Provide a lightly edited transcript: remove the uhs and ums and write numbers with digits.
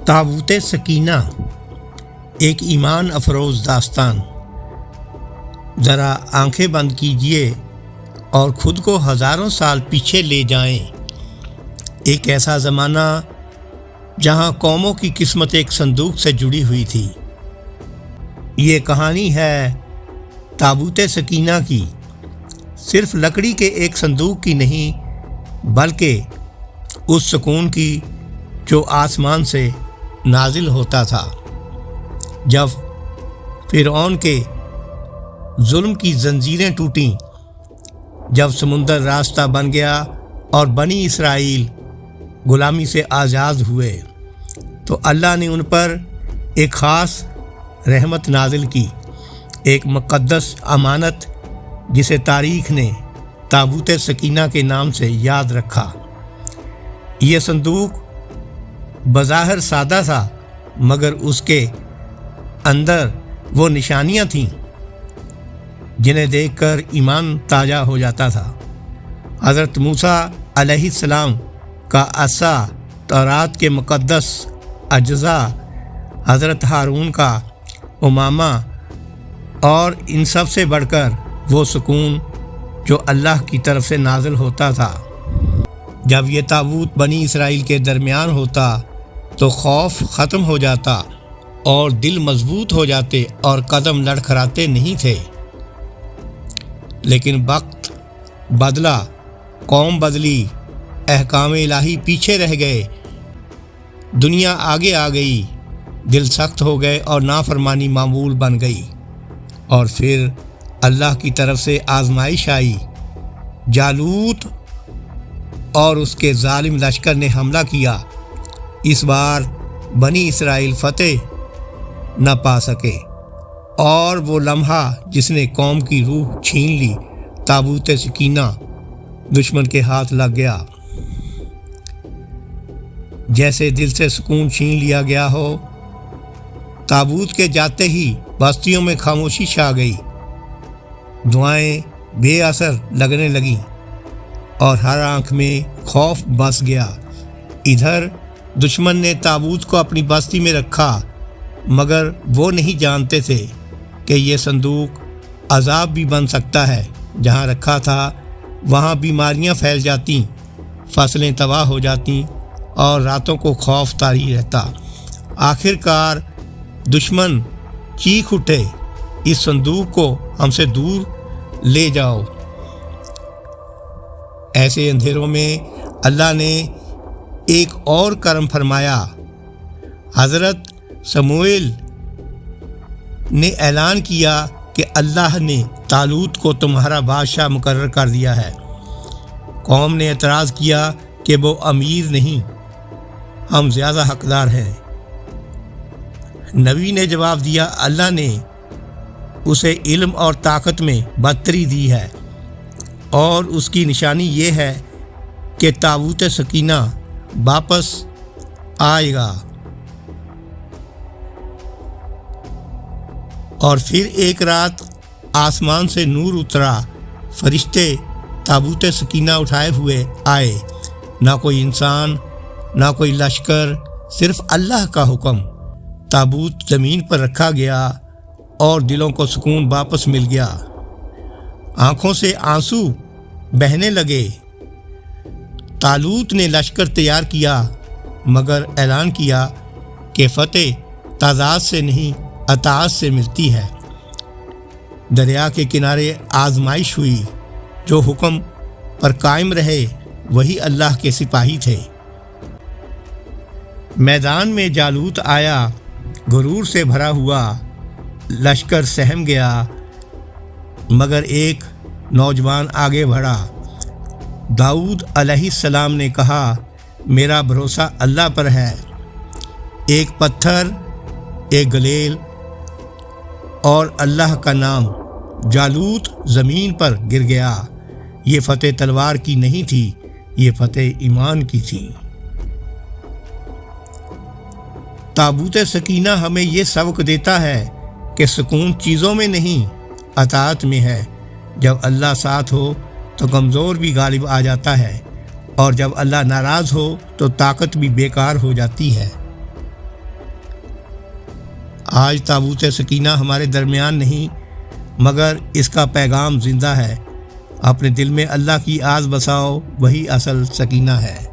تابوت سکینہ ایک ایمان افروز داستان۔ ذرا آنکھیں بند کیجئے اور خود کو ہزاروں سال پیچھے لے جائیں۔ ایک ایسا زمانہ جہاں قوموں کی قسمت ایک صندوق سے جڑی ہوئی تھی۔ یہ کہانی ہے تابوت سکینہ کی، صرف لکڑی کے ایک صندوق کی نہیں بلکہ اس سکون کی جو آسمان سے نازل ہوتا تھا جب فرعون کے ظلم کی زنجیریں ٹوٹیں، جب سمندر راستہ بن گیا اور بنی اسرائیل غلامی سے آزاد ہوئے، تو اللہ نے ان پر ایک خاص رحمت نازل کی، ایک مقدس امانت جسے تاریخ نے تابوت سکینہ کے نام سے یاد رکھا۔ یہ صندوق بظاہر سادہ تھا، مگر اس کے اندر وہ نشانیاں تھیں جنہیں دیکھ کر ایمان تازہ ہو جاتا تھا۔ حضرت موسیٰ علیہ السلام کا عصا، تورات کے مقدس اجزاء، حضرت ہارون کا امامہ، اور ان سب سے بڑھ کر وہ سکون جو اللہ کی طرف سے نازل ہوتا تھا۔ جب یہ تابوت بنی اسرائیل کے درمیان ہوتا تو خوف ختم ہو جاتا اور دل مضبوط ہو جاتے اور قدم لڑکھڑاتے نہیں تھے۔ لیکن وقت بدلا، قوم بدلی، احکام الہی پیچھے رہ گئے، دنیا آگے آ گئی، دل سخت ہو گئے اور نافرمانی معمول بن گئی۔ اور پھر اللہ کی طرف سے آزمائش آئی۔ جالوت اور اس کے ظالم لشکر نے حملہ کیا۔ اس بار بنی اسرائیل فتح نہ پا سکے، اور وہ لمحہ جس نے قوم کی روح چھین لی، تابوت سکینہ دشمن کے ہاتھ لگ گیا۔ جیسے دل سے سکون چھین لیا گیا ہو، تابوت کے جاتے ہی بستیوں میں خاموشی چھا گئی، دعائیں بے اثر لگنے لگیں اور ہر آنکھ میں خوف بس گیا۔ ادھر دشمن نے تابوت کو اپنی بستی میں رکھا، مگر وہ نہیں جانتے تھے کہ یہ صندوق عذاب بھی بن سکتا ہے۔ جہاں رکھا تھا وہاں بیماریاں پھیل جاتیں، فصلیں تباہ ہو جاتیں اور راتوں کو خوف طاری رہتا۔ آخر کار دشمن چیخ اٹھے، اس صندوق کو ہم سے دور لے جاؤ۔ ایسے اندھیروں میں اللہ نے ایک اور کرم فرمایا۔ حضرت سموئیل نے اعلان کیا کہ اللہ نے طالوت کو تمہارا بادشاہ مقرر کر دیا ہے۔ قوم نے اعتراض کیا کہ وہ امیر نہیں، ہم زیادہ حقدار ہیں۔ نبی نے جواب دیا، اللہ نے اسے علم اور طاقت میں برتری دی ہے، اور اس کی نشانی یہ ہے کہ تابوت سکینہ واپس آئے گا۔ اور پھر ایک رات آسمان سے نور اترا، فرشتے تابوت سکینہ اٹھائے ہوئے آئے، نہ کوئی انسان، نہ کوئی لشکر، صرف اللہ کا حکم۔ تابوت زمین پر رکھا گیا اور دلوں کو سکون واپس مل گیا۔ آنکھوں سے آنسو بہنے لگے۔ طالوت نے لشکر تیار کیا، مگر اعلان کیا کہ فتح تعداد سے نہیں اطاعت سے ملتی ہے۔ دریا کے کنارے آزمائش ہوئی، جو حکم پر قائم رہے وہی اللہ کے سپاہی تھے۔ میدان میں جالوت آیا، غرور سے بھرا ہوا، لشکر سہم گیا، مگر ایک نوجوان آگے بڑھا۔ داؤد علیہ السلام نے کہا، میرا بھروسہ اللہ پر ہے۔ ایک پتھر، ایک گلیل اور اللہ کا نام، جالوت زمین پر گر گیا۔ یہ فتح تلوار کی نہیں تھی، یہ فتح ایمان کی تھی۔ تابوت سکینہ ہمیں یہ سبق دیتا ہے کہ سکون چیزوں میں نہیں، اطاعت میں ہے۔ جب اللہ ساتھ ہو تو کمزور بھی غالب آ جاتا ہے، اور جب اللہ ناراض ہو تو طاقت بھی بیکار ہو جاتی ہے۔ آج تابوت سکینہ ہمارے درمیان نہیں، مگر اس کا پیغام زندہ ہے۔ اپنے دل میں اللہ کی آز بساؤ، وہی اصل سکینہ ہے۔